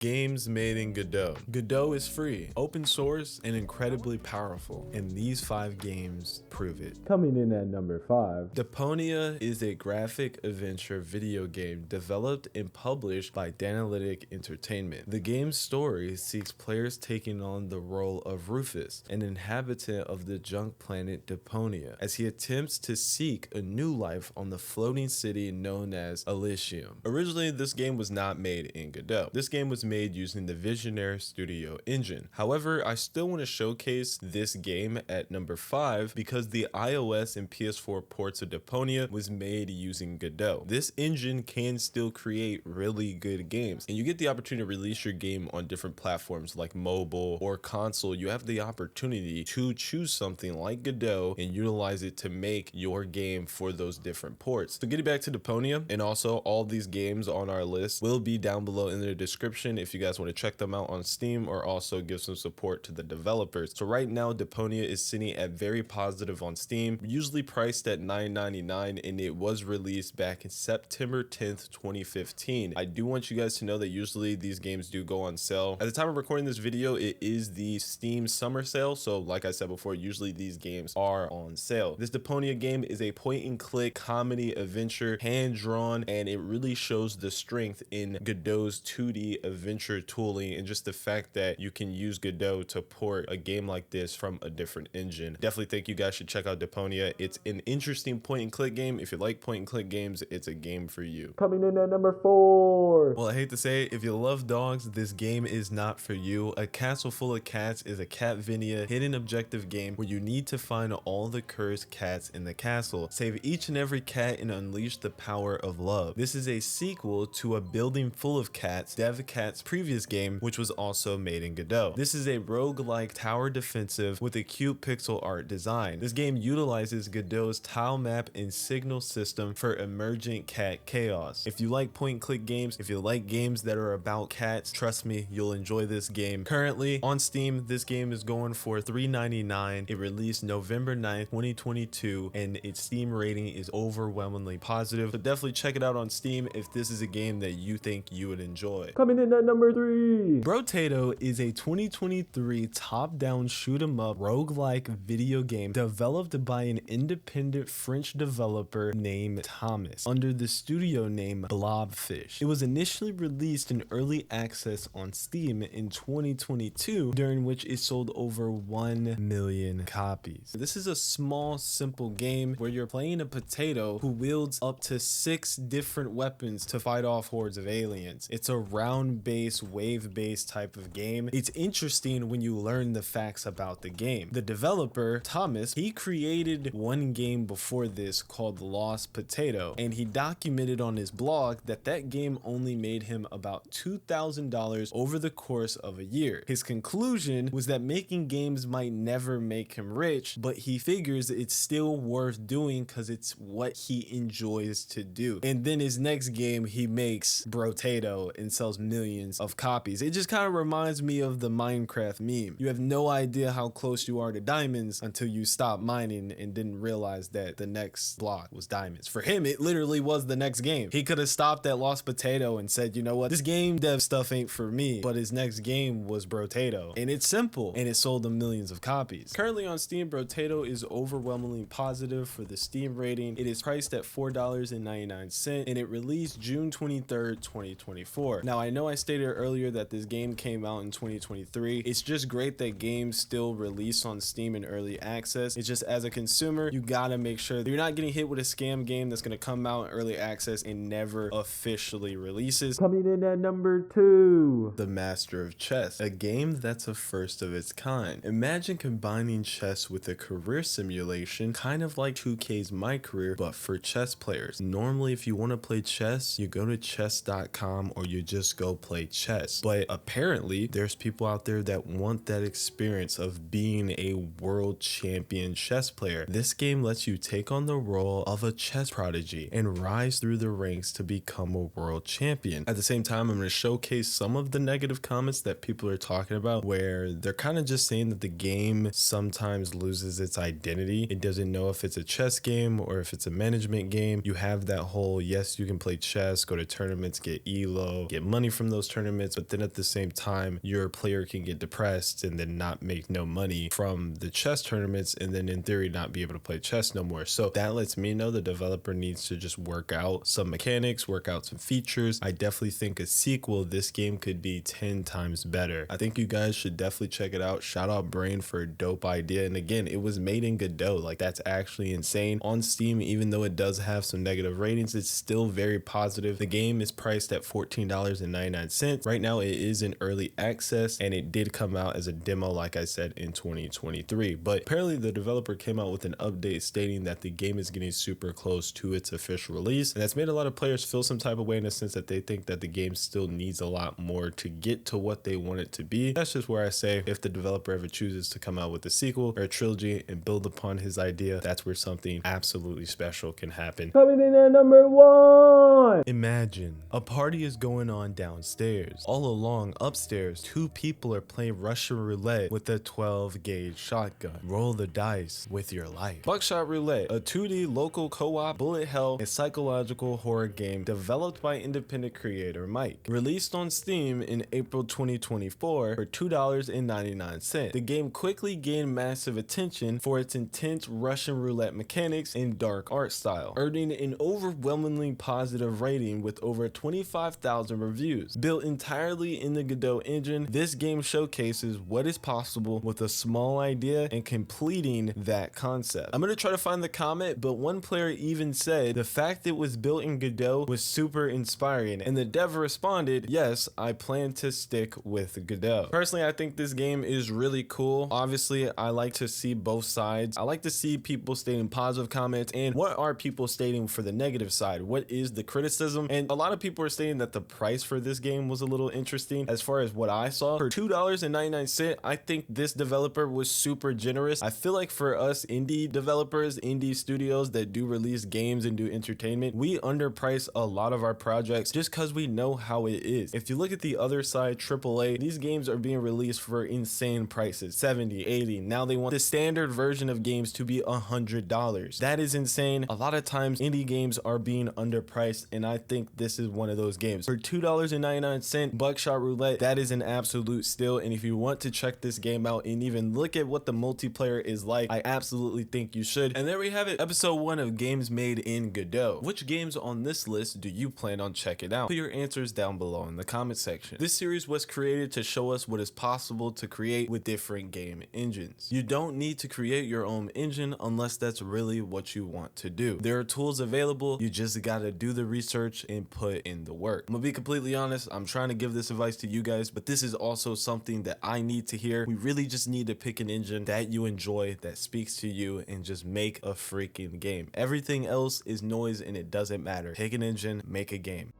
Games made in Godot. Godot is free, open source, and incredibly powerful, and these 5 games prove it. Coming in at number 5. Deponia is a graphic adventure video game developed and published by Danalytic Entertainment. The game's story seeks players taking on the role of Rufus, an inhabitant of the junk planet Deponia, as he attempts to seek a new life on the floating city known as Elysium. Originally, this game was not made in Godot. This game was made using the Visionary Studio engine. However, I still want to showcase this game at number 5 because the iOS and PS4 ports of Deponia was made using Godot. This engine can still create really good games, and you get the opportunity to release your game on different platforms like mobile or console. You have the opportunity to choose something like Godot and utilize it to make your game for those different ports. So getting back to Deponia, and also all these games on our list will be down below in the description if you guys want to check them out on Steam or also give some support to the developers. So right now, Deponia is sitting at very positive on Steam, usually priced at $9.99, and it was released back in September 10th, 2015. I do want you guys to know that usually these games do go on sale. At the time of recording this video, it is the Steam summer sale. So like I said before, usually these games are on sale. This Deponia game is a point and click comedy adventure, hand drawn, and it really shows the strength in Godot's 2D adventure tooling and just the fact that you can use Godot to port a game like this from a different engine. Definitely think you guys should check out Deponia. It's an interesting point and click game. If you like point and click games, it's a game for you. Coming in at number 4. Well, I hate to say it, if you love dogs, this game is not for you. A Castle Full of Cats is a Catvania hidden objective game where you need to find all the cursed cats in the castle, save each and every cat, and unleash the power of love. This is a sequel to A Building Full of Cats, DevCat's previous game, which was also made in Godot. This is a roguelike tower defensive with a cute pixel art design. This game utilizes Godot's tile map and signal system for emergent cat chaos. If you like point and click games, if you like games that are about cats, trust me, you'll enjoy this game. Currently on Steam, this game is going for $3.99. It released November 9th, 2022, and its Steam rating is overwhelmingly positive. So definitely check it out on Steam if this is a game that you think you would enjoy. Coming in at number 3. Brotato is a 2023 top-down shoot-'em-up roguelike video game developed by an independent French developer named Thomas under the studio name Blobfish. It was initially released in early access on Steam in 2022, during which it sold over 1 million copies. This is a small, simple game where you're playing a potato who wields up to 6 different weapons to fight off hordes of aliens. It's a round-based, wave-based type of game. It's interesting when you learn the facts about the game. The developer, Thomas, he created one game before this called Lost Potato, and he documented on his blog that that game only made him about $2,000 over the course of a year. His conclusion was that making games might never make him rich, but he figures it's still worth doing because it's what he enjoys to do. And then his next game, he makes Brotato and sells millions of copies. It just kind of reminds me of the Minecraft meme. You have no idea how close you are to diamonds until you stop mining and didn't realize that the next block was diamonds. For him, it literally was the next game. He could have stopped at Lost Potato and said, you know what, this game dev stuff ain't for me, but his next game was Brotato, and it's simple, and it sold him millions of copies. Currently on Steam, Brotato is overwhelmingly positive for the Steam rating. It is priced at $4.99, and it released June 23rd, 2024. Now, I know I stated earlier that this game came out in 2023. It's just great that games still release on Steam in early access. It's just, as a consumer, you gotta make sure that you're not getting hit with a scam game that's gonna come out in early access and never officially releases. Coming in at number 2. The Master of Chess, a game that's a first of its kind. Imagine combining chess with a career simulation, kind of like 2K's My Career, but for chess players. Normally, if you want to play chess, you go to chess.com or you just go play chess. But apparently, there's people out there that want that experience of being a world champion chess player. This game lets you take on the role of a chess prodigy and rise through the ranks to become a world champion. At the same time, I'm going to showcase some of the negative comments that people are talking about, where they're kind of just saying that the game sometimes loses its identity. It doesn't know if it's a chess game or if it's a management game. You have that whole, yes, you can play chess, go to tournaments, get elo, get money from those tournaments, but then at the same time, your player can get depressed and then not make no money from the chess tournaments, and then in theory not be able to play chess no more. So that lets me know the developer needs to just work out some mechanics, work out some features. I definitely think a sequel, this game could be 10 times better. I think you guys should definitely check it out. Shout out Brain for a dope idea. And again, it was made in Godot. Like, that's actually insane. On Steam, even though it does have some negative ratings, it's still very positive. The game is priced at $14.99. Right now it is in early access, and it did come out as a demo, like I said, in 2023. But apparently the developer came out with an update stating that the game is getting super close to its official release, and that's made a lot of players feel some type of way in the sense that they think that the game still needs a lot more to get to what they want it to be. That's just where I say, if the developer ever chooses to come out with a sequel or a trilogy and build upon his idea, that's where something absolutely special can happen. Coming in at number 1. Imagine a party is going on downstairs. All along upstairs, two people are playing Russian roulette with a 12-gauge shotgun. Roll the dice with your life. Buckshot Roulette, a 2D local co-op bullet hell and psychological horror game developed by independent creator Mike. Released on Steam in April 2024 for $2.99. The game quickly gained massive attention for its intense Russian roulette mechanics and dark art style, earning an overwhelmingly positive rating with over 25,000 reviews. Built entirely in the Godot engine, this game showcases what is possible with a small idea and completing that concept. I'm gonna try to find the comment, but one player even said the fact it was built in Godot was super inspiring, and the dev responded, yes, I plan to stick with Godot. Personally, I think this game is really cool. Obviously, I like to see both sides. I like to see people stating positive comments and what are people stating for the negative side. What is the criticism? And a lot of people are saying that the price for this game was a little interesting. As far as what I saw, for $2.99, I think this developer was super generous. I feel like for us indie developers, indie studios that do release games and do entertainment, we underprice a lot of our projects just because we know how it is. If you look at the other side, AAA, these games are being released for insane prices, 70, 80. Now they want the standard version of games to be $100. That is insane. A lot of times indie games are being underpriced, and I think this is one of those games. For $2.99, Buckshot Roulette, that is an absolute steal. And if you want to check this game out and even look at what the multiplayer is like, I absolutely think you should. And there we have it, episode 1 of games made in Godot. Which games on this list do you plan on checking out? Put your answers down below in the comment section. This series was created to show us what is possible to create with different game engines. You don't need to create your own engine unless that's really what you want to do. There are tools available, you just gotta do the research and put in the work. I'm gonna be completely honest, I'm trying to give this advice to you guys, but this is also something that I need to hear. We really just need to pick an engine that you enjoy, that speaks to you, and just make a freaking game. Everything else is noise and it doesn't matter. Pick an engine, make a game.